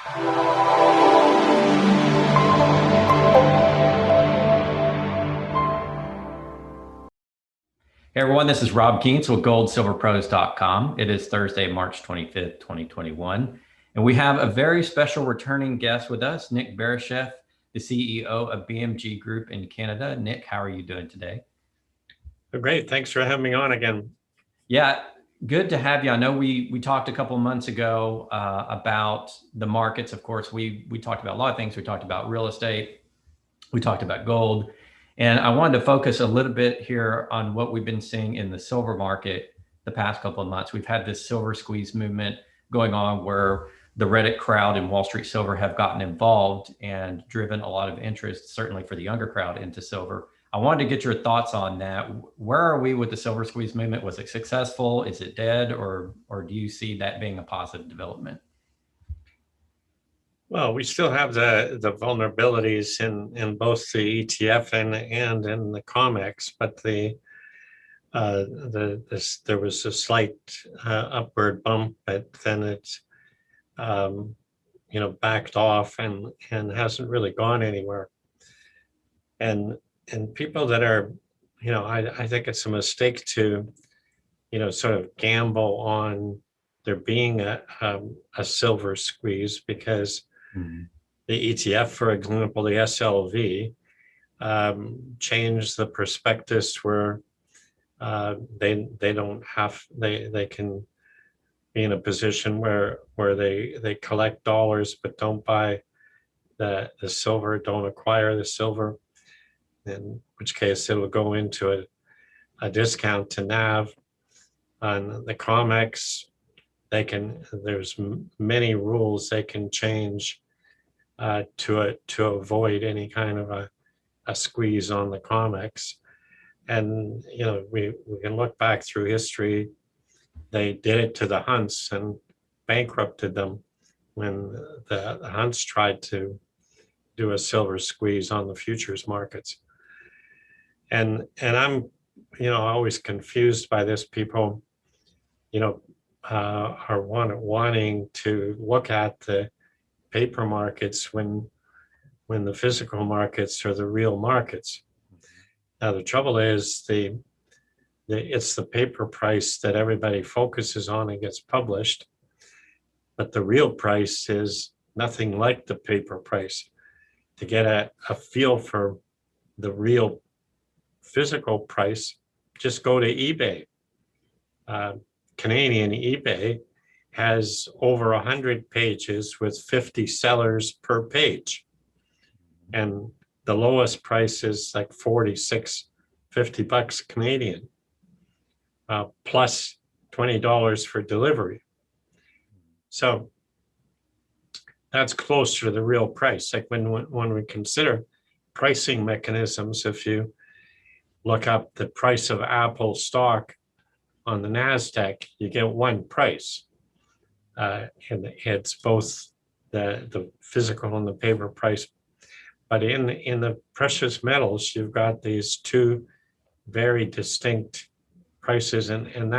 Hey everyone, this is Rob Keens with goldsilverpros.com. It is Thursday, March 25th, 2021. And we have a very special returning guest with us, Nick Barisheff, the CEO of BMG Group in Canada. Nick, how are you doing today? Great. Thanks for having me on again. Yeah, good to have you. I know we talked a couple of months ago about the markets. Of course, we talked about a lot of things. We talked about real estate. We talked about gold. And I wanted to focus a little bit here on what we've been seeing in the silver market the past couple of months. We've had this silver squeeze movement going on where the Reddit crowd and Wall Street Silver have gotten involved and driven a lot of interest, certainly for the younger crowd, into silver. I wanted to get your thoughts on that. Where are we with the silver squeeze movement? Was it successful? Is it dead? Or do you see that being a positive development? Well, we still have the vulnerabilities in both the ETF and in the COMEX, but there was a slight upward bump, but then it's backed off and hasn't really gone anywhere. And people that are, I think it's a mistake to, sort of gamble on there being a silver squeeze, because the ETF, for example, the SLV, changed the prospectus where they can be in a position where they collect dollars but don't buy the silver, don't acquire the silver, in which case it'll go into a discount to NAV. On the COMEX, there's many rules they can change to avoid any kind of a squeeze on the COMEX. And we can look back through history. They did it to the Hunts and bankrupted them when the Hunts tried to do a silver squeeze on the futures markets. And I'm always confused by this. People are wanting to look at the paper markets when the physical markets are the real markets. Now the trouble is it's the paper price that everybody focuses on and gets published, but the real price is nothing like the paper price. To get a feel for the real physical price, just go to eBay. Canadian eBay has over 100 pages with 50 sellers per page. And the lowest price is like $50 Canadian, plus $20 for delivery. So that's closer to the real price. Like when we consider pricing mechanisms, if you look up the price of Apple stock on the NASDAQ, you get one price. And it's both the physical and the paper price. But in the precious metals, you've got these two very distinct prices, and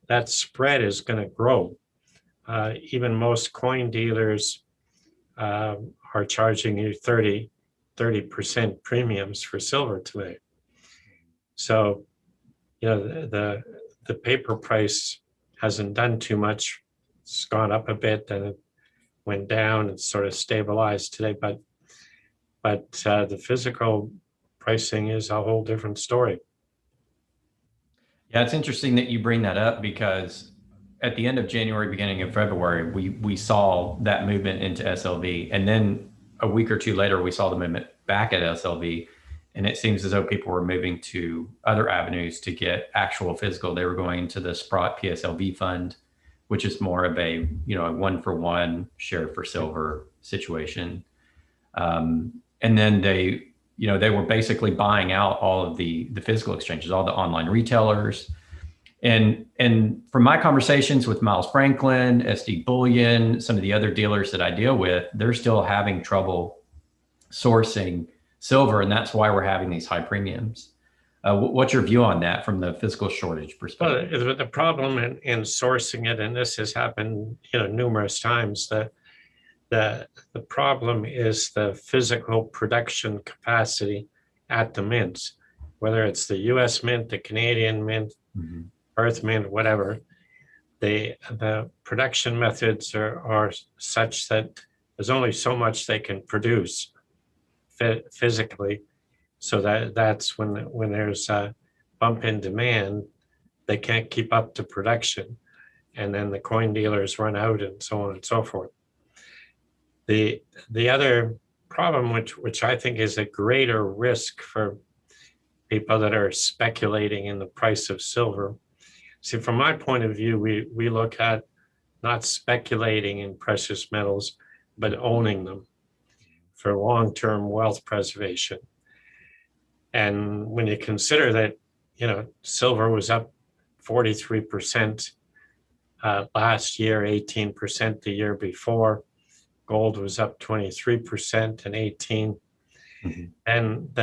that spread is going to grow. Even most coin dealers are charging you 30% premiums for silver today. So, the paper price hasn't done too much. It's gone up a bit, then it went down and sort of stabilized today. But the physical pricing is a whole different story. Yeah, it's interesting that you bring that up, because at the end of January, beginning of February, we saw that movement into SLV. And then a week or two later, we saw the movement back at SLV. And it seems as though people were moving to other avenues to get actual physical. They were going to the Sprott PSLV fund, which is more of a, a one-for-one share for silver situation. And then they were basically buying out all of the physical exchanges, all the online retailers. And from my conversations with Miles Franklin, SD Bullion, some of the other dealers that I deal with, they're still having trouble sourcing silver, and that's why we're having these high premiums. What's your view on that from the physical shortage perspective? Well, the problem in sourcing it, and this has happened numerous times, that the problem is the physical production capacity at the mints, whether it's the US Mint, the Canadian Mint, Earth Mint, whatever. The production methods are such that there's only so much they can produce physically. So that's when there's a bump in demand, they can't keep up to production. And then the coin dealers run out and so on and so forth. The other problem, which I think is a greater risk for people that are speculating in the price of silver. See, from my point of view, we look at not speculating in precious metals, but owning them for long-term wealth preservation. And when you consider that, silver was up 43% last year, 18% the year before, gold was up 23% and 18%. And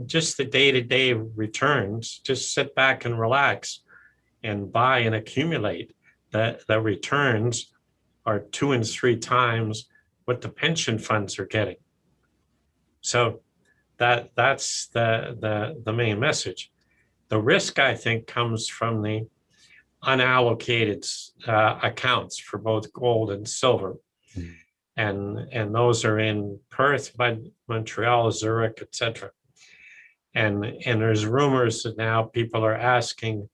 just the day-to-day returns, just sit back and relax and buy and accumulate. The returns are 2 and 3 times what the pension funds are getting. So that's the main message. The risk, I think, comes from the unallocated accounts for both gold and silver. And those are in Perth, Montreal, Zurich, etc. And there's rumors that now people are asking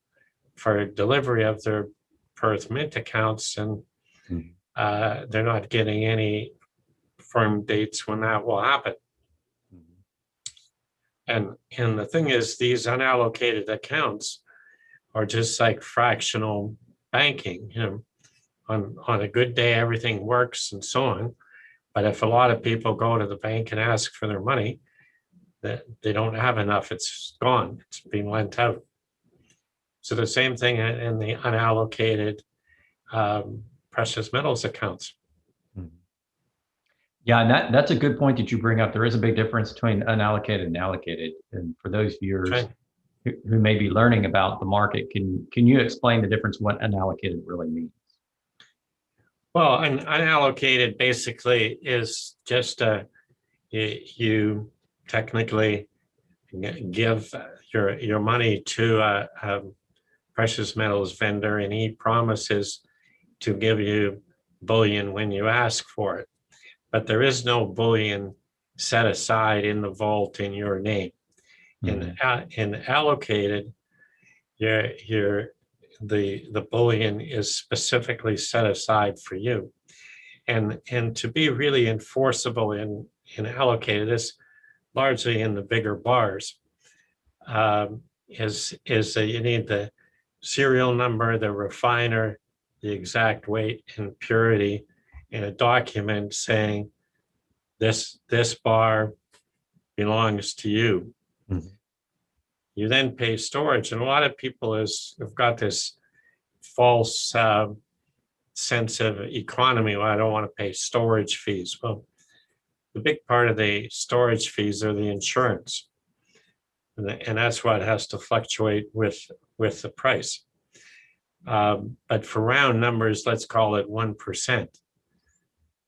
for delivery of their Perth Mint accounts, and they're not getting any firm dates when that will happen. And the thing is, these unallocated accounts are just like fractional banking. On a good day, everything works and so on. But if a lot of people go to the bank and ask for their money, that they don't have enough, it's gone, it's being lent out. So the same thing in the unallocated precious metals accounts. Yeah, and that's a good point that you bring up. There is a big difference between unallocated and allocated. And for those viewers Right. who may be learning about the market, can you explain the difference what unallocated really means? Well, unallocated basically is just you technically give your money to a precious metals vendor, and he promises to give you bullion when you ask for it. But there is no bullion set aside in the vault in your name. In allocated, the bullion is specifically set aside for you. And to be really enforceable in allocated, this largely in the bigger bars, is that you need the serial number, the refiner, the exact weight and purity in a document saying this bar belongs to you. You then pay storage, and a lot of people have got this false sense of economy. Well, I don't want to pay storage fees. Well, the big part of the storage fees are the insurance, and that's what has to fluctuate with the price. But for round numbers, let's call it 1%.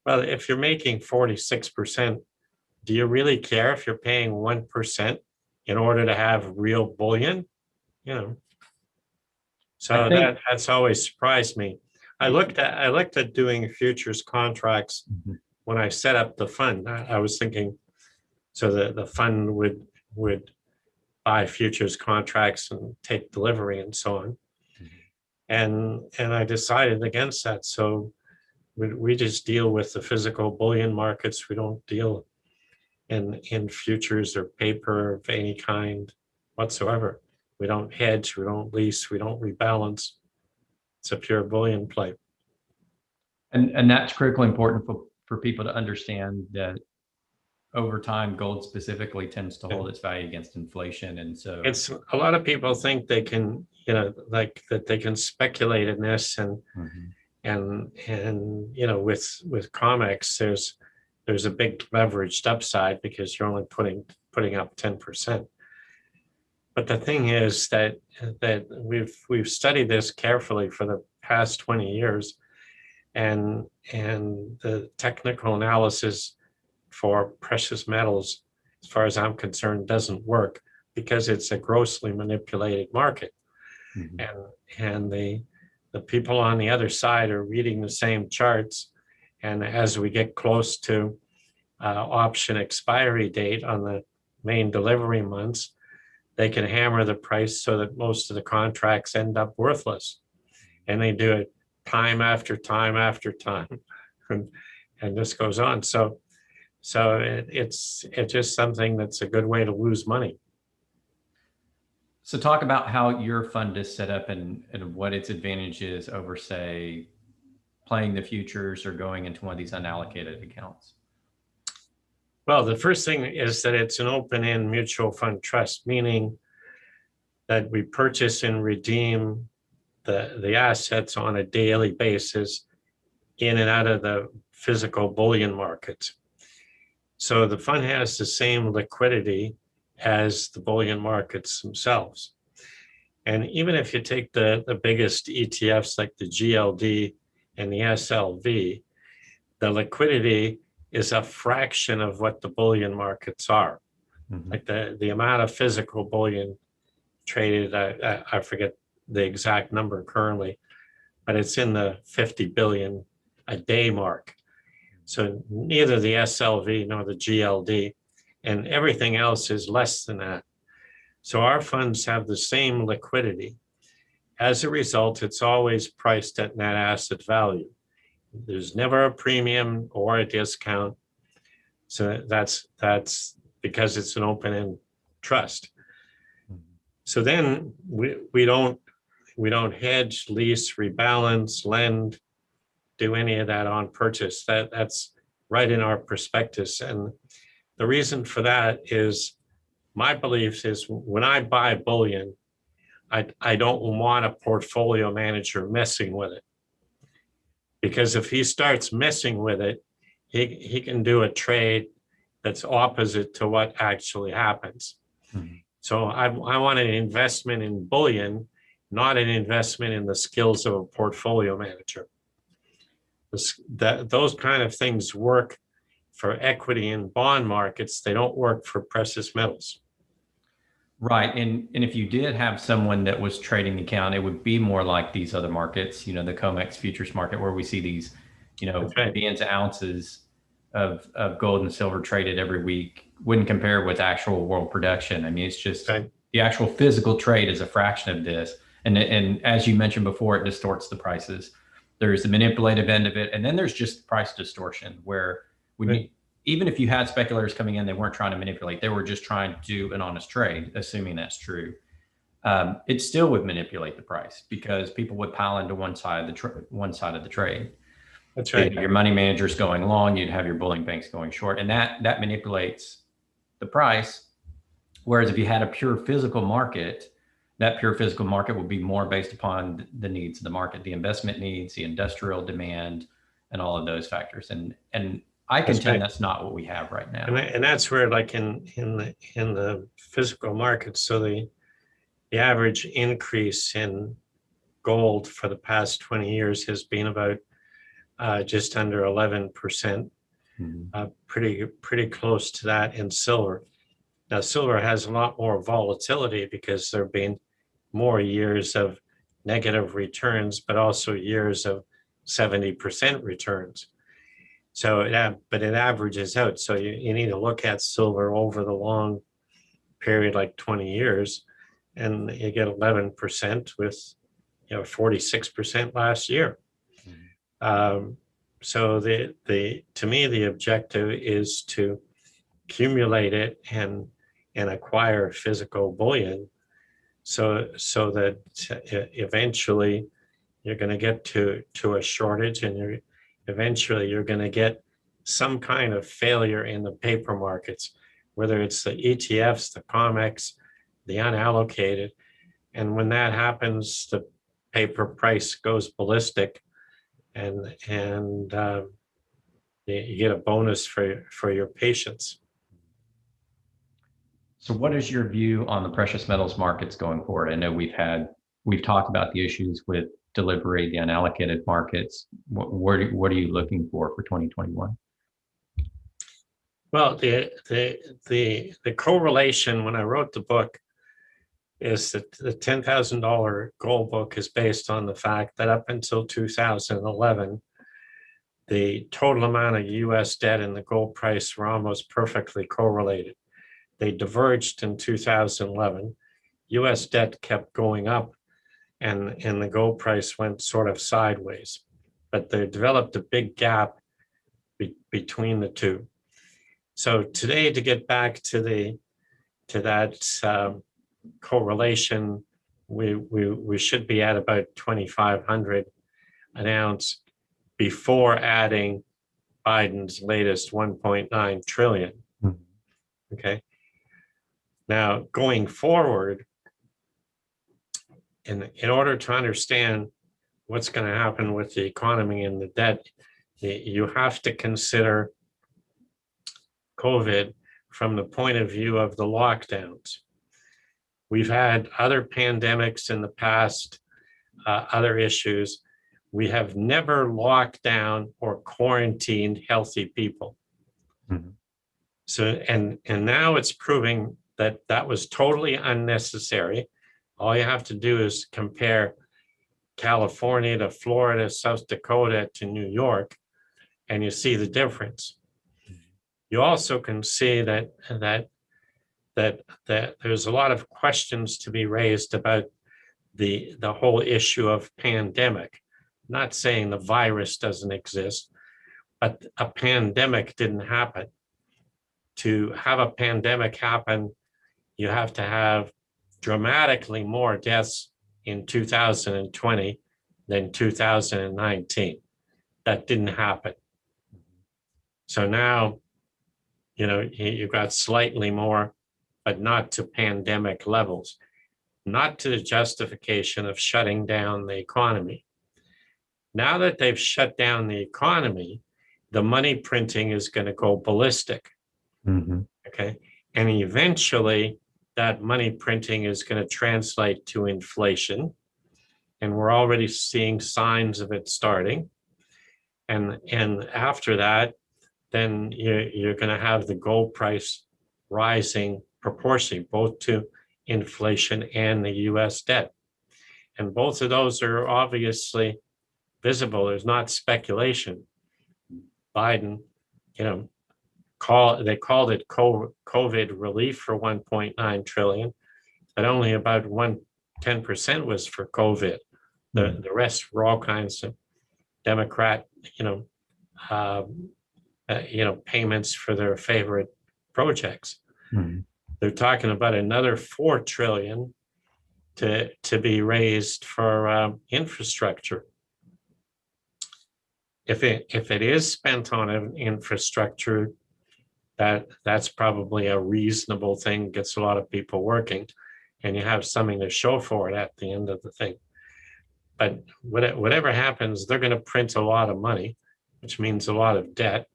Well, if you're making 46%, do you really care if you're paying 1% in order to have real bullion? So that's always surprised me. I looked at doing futures contracts when I set up the fund. I was thinking, so the fund would buy futures contracts and take delivery and so on. And I decided against that. So we just deal with the physical bullion markets. We don't deal in futures or paper of any kind whatsoever. We don't hedge, we don't lease, we don't rebalance. It's a pure bullion play. And that's critically important for people to understand that over time, gold specifically tends to hold its value against inflation. And so it's a lot of people think they can, like that they can speculate in this and with COMEX, there's a big leveraged upside because you're only putting up 10%. But the thing is that we've studied this carefully for the past 20 years, and the technical analysis for precious metals, as far as I'm concerned, doesn't work because it's a grossly manipulated market. Mhm. And the people on the other side are reading the same charts. And as we get close to option expiry date on the main delivery months, they can hammer the price so that most of the contracts end up worthless. And they do it time after time after time. And this goes on. So it's just something that's a good way to lose money. So talk about how your fund is set up and what its advantage is over, say, playing the futures or going into one of these unallocated accounts. Well, the first thing is that it's an open-end mutual fund trust, meaning that we purchase and redeem the assets on a daily basis in and out of the physical bullion markets. So the fund has the same liquidity as the bullion markets themselves. And even if you take the biggest ETFs like the GLD and the SLV, the liquidity is a fraction of what the bullion markets are. Mm-hmm. Like the amount of physical bullion traded, I forget the exact number currently, but it's in the 50 billion a day mark. So neither the SLV nor the GLD, and everything else is less than that. So our funds have the same liquidity. As a result, it's always priced at net asset value. There's never a premium or a discount. So that's because it's an open-end trust. So then we don't hedge, lease, rebalance, lend, do any of that on purchase. That's right in our prospectus. And the reason for that is my belief is when I buy bullion, I don't want a portfolio manager messing with it. Because if he starts messing with it, he can do a trade that's opposite to what actually happens. Mm-hmm. So I want an investment in bullion, not an investment in the skills of a portfolio manager. Those kind of things work for equity and bond markets. They don't work for precious metals. Right. And if you did have someone that was trading the account, it would be more like these other markets, the COMEX futures market, where we see these, Right. billions of ounces of gold and silver traded every week. Wouldn't compare with actual world production. I mean, it's just Right. the actual physical trade is a fraction of this. And as you mentioned before, it distorts the prices. There's the manipulative end of it. And then there's just price distortion where Right. even if you had speculators coming in, they weren't trying to manipulate. They were just trying to do an honest trade, assuming that's true. It still would manipulate the price because people would pile into one side of the trade. That's So right. your money managers going long, you'd have your bullion banks going short, and that manipulates the price. Whereas if you had a pure physical market, that pure physical market would be more based upon the needs of the market, the investment needs, the industrial demand, and all of those factors. And I contend that's not what we have right now. And that's where, like in the physical markets, so the average increase in gold for the past 20 years has been about just under 11%, pretty close to that in silver. Now, silver has a lot more volatility because there have been more years of negative returns, but also years of 70% returns. So, but it averages out. So you need to look at silver over the long period, like 20 years, and you get 11% with 46% last year. So to me, the objective is to accumulate it and acquire physical bullion, so that eventually you're going to get to a shortage, and eventually you're going to get some kind of failure in the paper markets, whether it's the ETFs, the COMEX, the unallocated. And when that happens, the paper price goes ballistic, and you get a bonus for your patience. So what is your view on the precious metals markets going forward? I know we've talked about the issues with delivery, the unallocated markets? What are you looking for 2021? Well, the correlation when I wrote the book is that the $10,000 gold book is based on the fact that up until 2011, the total amount of US debt and the gold price were almost perfectly correlated. They diverged in 2011. US debt kept going up and the gold price went sort of sideways. But they developed a big gap between the two. So today, to get back to that correlation, we should be at about 2,500 an ounce before adding Biden's latest 1.9 trillion. Okay. Now, going forward, in order to understand what's going to happen with the economy and the debt, you have to consider COVID from the point of view of the lockdowns. We've had other pandemics in the past, other issues. We have never locked down or quarantined healthy people. Mm-hmm. So, and now it's proving that that was totally unnecessary. All you have to do is compare California to Florida, South Dakota to New York, and you see the difference. You also can see that there's a lot of questions to be raised about the whole issue of pandemic. I'm not saying the virus doesn't exist, but a pandemic didn't happen. To have a pandemic happen, you have to have dramatically more deaths in 2020 than 2019. That didn't happen. So now, you've got slightly more, but not to pandemic levels, not to the justification of shutting down the economy. Now that they've shut down the economy, the money printing is going to go ballistic. Mm-hmm. Okay. And eventually that money printing is going to translate to inflation. And we're already seeing signs of it starting. And after that, then you're going to have the gold price rising proportionally, both to inflation and the US debt. And both of those are obviously visible. There's not speculation. Biden, they called it COVID relief for 1.9 trillion, but only about 10% was for COVID. The rest were all kinds of Democrat, payments for their favorite projects. Mm-hmm. They're talking about another 4 trillion to be raised for infrastructure. If it is spent on infrastructure, that's probably a reasonable thing, gets a lot of people working, and you have something to show for it at the end of the thing. But whatever happens, they're going to print a lot of money, which means a lot of debt,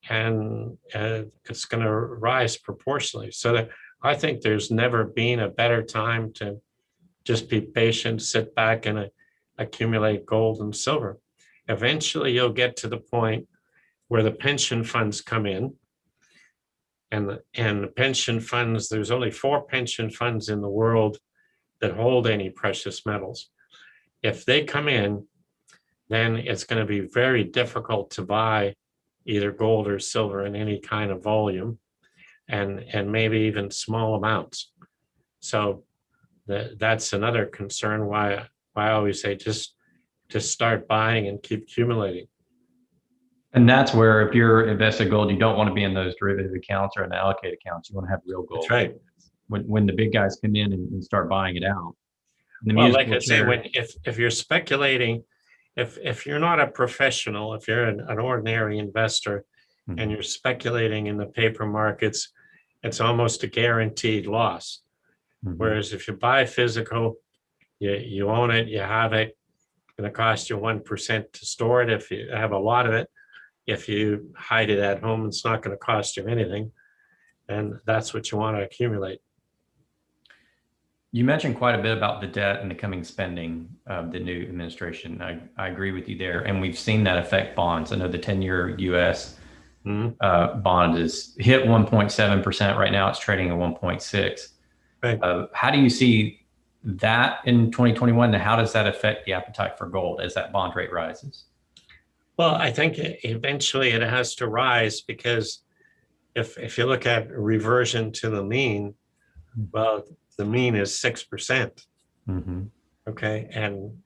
and it's going to rise proportionally. So I think there's never been a better time to just be patient, sit back and accumulate gold and silver. Eventually, you'll get to the point where the pension funds come in, and the pension funds, there's only 4 pension funds in the world that hold any precious metals. If they come in, then it's going to be very difficult to buy either gold or silver in any kind of volume, and maybe even small amounts. So that's another concern why I always say just start buying and keep accumulating. And that's where, if you're invested gold, you don't want to be in those derivative accounts or unallocated accounts. You want to have real gold. That's right. When the big guys come in and start buying it out. Well, like I say, if you're speculating, if you're not a professional, if you're an ordinary investor, mm-hmm. and you're speculating in the paper markets, it's almost a guaranteed loss. Mm-hmm. Whereas if you buy physical, you own it, you have it. It's going to cost you 1% to store it if you have a lot of it. If you hide it at home, it's not going to cost you anything. And that's what you want to accumulate. You mentioned quite a bit about the debt and the coming spending of the new administration. I agree with you there. And we've seen that affect bonds. I know the 10-year US Mhm. bond is hit 1.7% right now. It's trading at 1.6. Right. How do you see that in 2021? And how does that affect the appetite for gold as that bond rate rises? Well, I think eventually it has to rise because if you look at reversion to the mean, well, the mean is 6%. Mm-hmm. Okay, and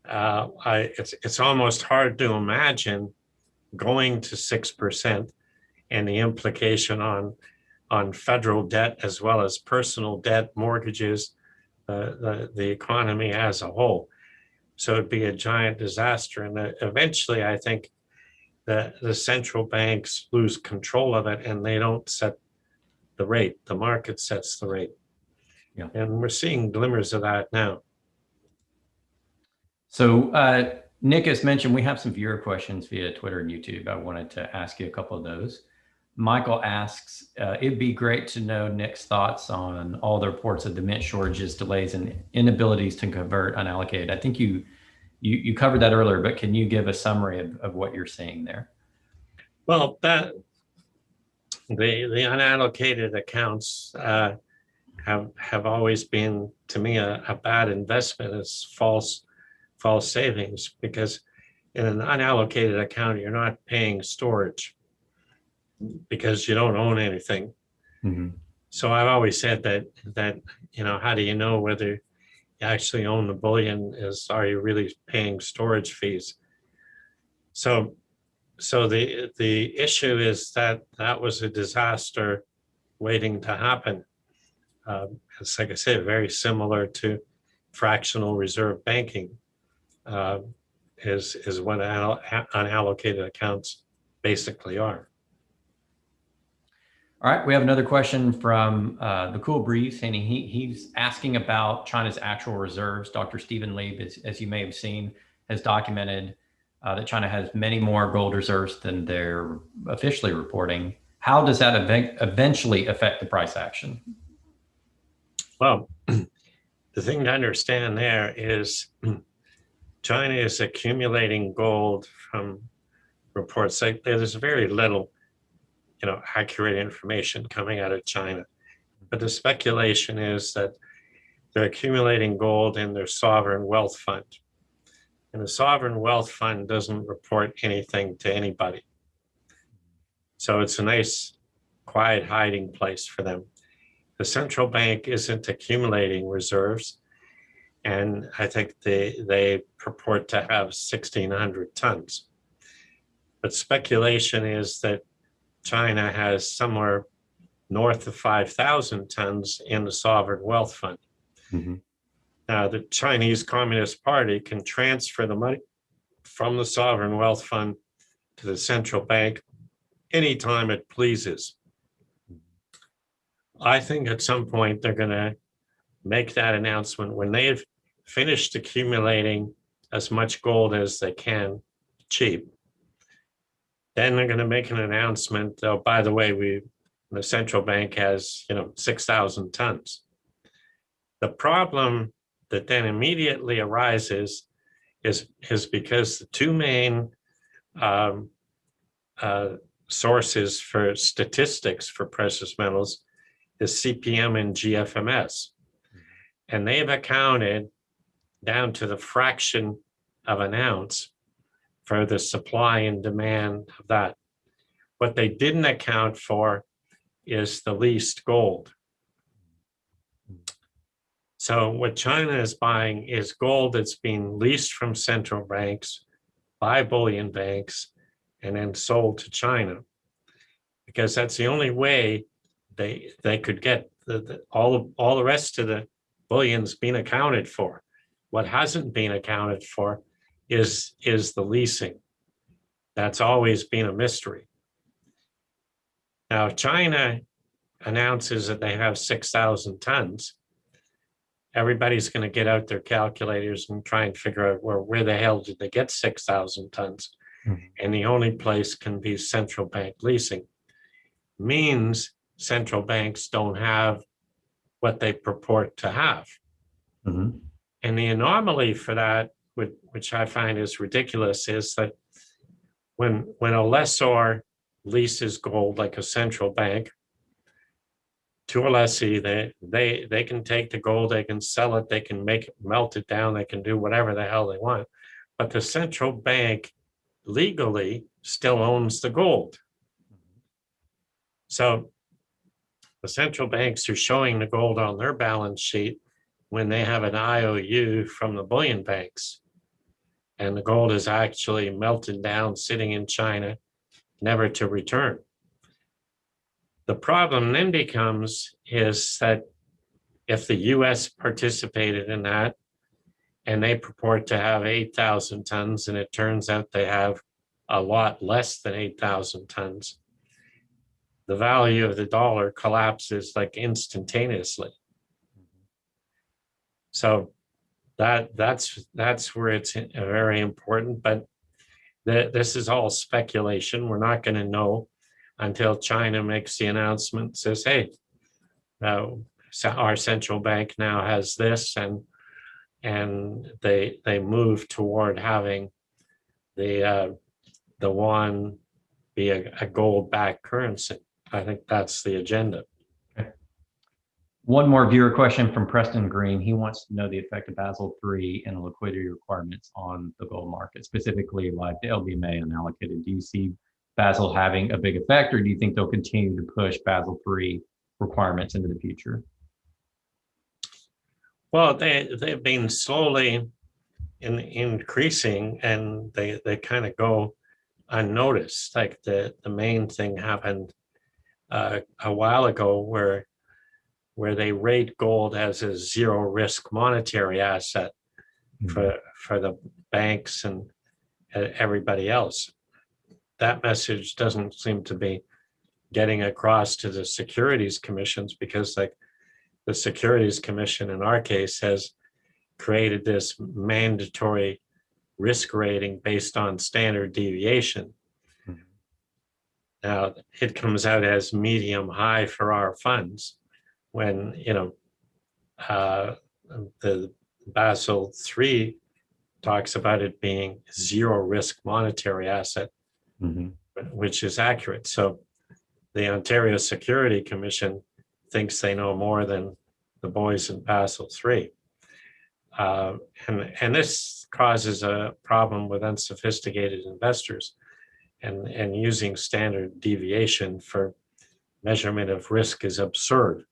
it's almost hard to imagine going to 6% and the implication on federal debt as well as personal debt, mortgages, the economy as a whole. So it'd be a giant disaster, and eventually, I think the central banks lose control of it, and they don't set the rate. The market sets the rate, Yeah. and we're seeing glimmers of that now. So Nick has mentioned we have some viewer questions via Twitter and YouTube. I wanted to ask you a couple of those. Michael asks, it'd be great to know Nick's thoughts on all the reports of the mint shortages, delays, and inabilities to convert unallocated. I think you covered that earlier, but can you give a summary of what you're seeing there? Well, that the unallocated accounts have always been, to me, a bad investment. It's false savings, because in an unallocated account, you're not paying storage because you don't own anything. Mm-hmm. So I've always said that how do you know whether you actually own the bullion? Are you really paying storage fees? So the issue is that was a disaster waiting to happen. It's, like I said, very similar to fractional reserve banking. Is what unallocated accounts basically are. All right, we have another question from the Cool Breeze, and he's asking about China's actual reserves. Dr. Stephen Lieb, as you may have seen, has documented that China has many more gold reserves than they're officially reporting. How does that eventually affect the price action? Well, the thing to understand there is China is accumulating gold from reports. There's very little, accurate information coming out of China. But the speculation is that they're accumulating gold in their sovereign wealth fund. And the sovereign wealth fund doesn't report anything to anybody. So it's a nice, quiet hiding place for them. The central bank isn't accumulating reserves. And I think they purport to have 1,600 tons. But speculation is that China has somewhere north of 5,000 tons in the sovereign wealth fund. Mm-hmm. Now, the Chinese Communist Party can transfer the money from the sovereign wealth fund to the central bank anytime it pleases. I think at some point they're going to make that announcement when they've finished accumulating as much gold as they can cheap. Then they're going to make an announcement. Oh, by the way, the central bank has 6,000 tons. The problem that then immediately arises is because the two main sources for statistics for precious metals is CPM and GFMS. And they've accounted down to the fraction of an ounce for the supply and demand of that. What they didn't account for is the leased gold. So what China is buying is gold that's being leased from central banks by bullion banks and then sold to China, because that's the only way they could get all the rest of the bullion's being accounted for. What hasn't been accounted for is the leasing. That's always been a mystery. Now, if China announces that they have 6,000 tons, everybody's going to get out their calculators and try and figure out where the hell did they get 6,000 tons? Mm-hmm. And the only place can be central bank leasing. Means central banks don't have what they purport to have. Mhm. And the anomaly for that, which I find is ridiculous, is that when a lessor leases gold like a central bank to a lessee, they can take the gold, they can sell it, they can make it, melt it down, they can do whatever the hell they want. But the central bank legally still owns the gold. So the central banks are showing the gold on their balance sheet when they have an IOU from the bullion banks. And the gold is actually melted down, sitting in China, never to return. The problem then becomes is that if the US participated in that and they purport to have 8,000 tons and it turns out they have a lot less than 8,000 tons, the value of the dollar collapses like instantaneously. So that's where it's very important. But this is all speculation. We're not going to know until China makes the announcement, says, "Hey, so our central bank now has this," and they move toward having the yuan be a gold-backed currency. I think that's the agenda. One more viewer question from Preston Green. He wants to know the effect of Basel III and the liquidity requirements on the gold market, specifically like the LBMA and allocated. Do you see Basel having a big effect, or do you think they'll continue to push Basel III requirements into the future? Well, they've been slowly increasing, and they kind of go unnoticed. Like the main thing happened a while ago where they rate gold as a zero risk monetary asset for the banks and everybody else. That message doesn't seem to be getting across to the securities commissions, because like the Securities Commission in our case has created this mandatory risk rating based on standard deviation. Mm-hmm. Now it comes out as medium high for our funds, when the Basil III talks about it being zero risk monetary asset, mm-hmm. which is accurate. So the Ontario Security Commission thinks they know more than the boys in Basil III. And this causes a problem with unsophisticated investors, and using standard deviation for measurement of risk is absurd.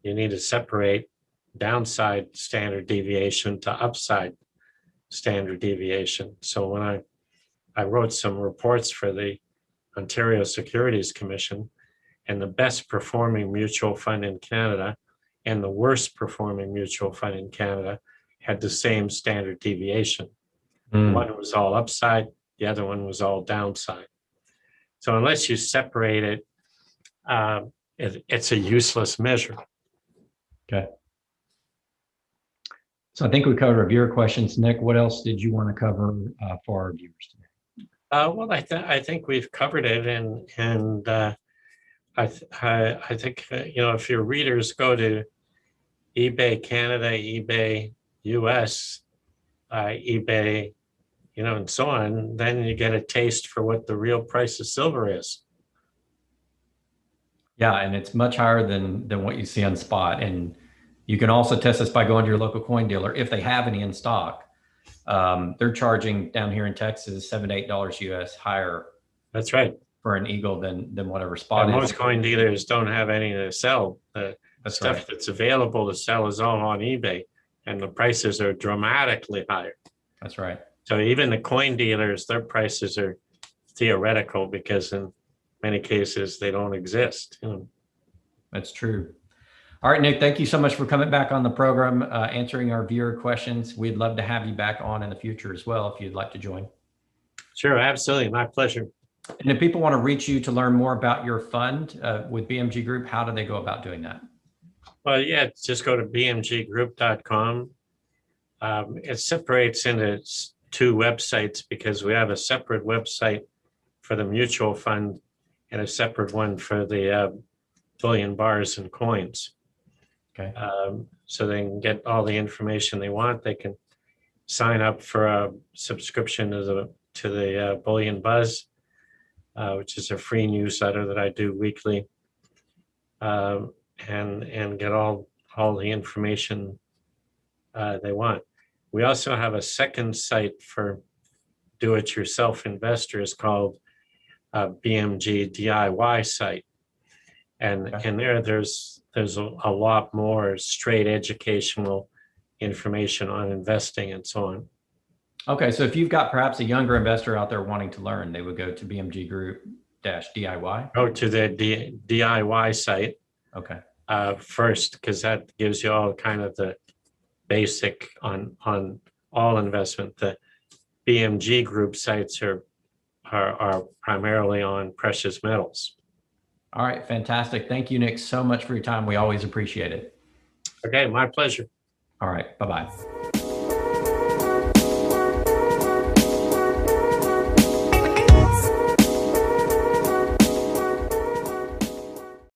You need to separate downside standard deviation to upside standard deviation. So when I wrote some reports for the Ontario Securities Commission, and the best performing mutual fund in Canada and the worst performing mutual fund in Canada had the same standard deviation. One was all upside, the other one was all downside. So unless you separate it, it's a useless measure. Okay. So I think we covered our viewer questions. Nick, what else did you want to cover for our viewers today? Well, I think we've covered it, and I think if your readers go to eBay Canada, eBay US, eBay, and so on, then you get a taste for what the real price of silver is. Yeah, and it's much higher than what you see on spot. And you can also test this by going to your local coin dealer if they have any in stock. They're charging down here in Texas $7 to $8 US higher. That's right. For an eagle than whatever spot and is. Most coin dealers don't have any to sell. The stuff right. That's available to sell is all on eBay, and the prices are dramatically higher. That's right. So even the coin dealers, their prices are theoretical, because in many cases they don't exist. That's true. All right, Nick, thank you so much for coming back on the program, answering our viewer questions. We'd love to have you back on in the future as well, if you'd like to join. Sure, absolutely. My pleasure. And if people want to reach you to learn more about your fund with BMG Group, how do they go about doing that? Well, yeah, just go to bmggroup.com. It separates into two websites, because we have a separate website for the mutual fund and a separate one for the bullion bars and coins. Okay. So they can get all the information they want. They can sign up for a subscription to the Bullion Buzz, which is a free newsletter that I do weekly, and get all the information they want. We also have a second site for do-it-yourself investors called BMG DIY site, and Okay. there's a lot more straight educational information on investing and so on. Okay. So if you've got perhaps a younger investor out there wanting to learn, they would go to BMG Group DIY. Go to the DIY site Okay. first, because that gives you all kind of the basic on all investment. The BMG Group sites are primarily on precious metals. All right. Fantastic. Thank you, Nick, so much for your time. We always appreciate it. Okay, my pleasure. All right. Bye-bye.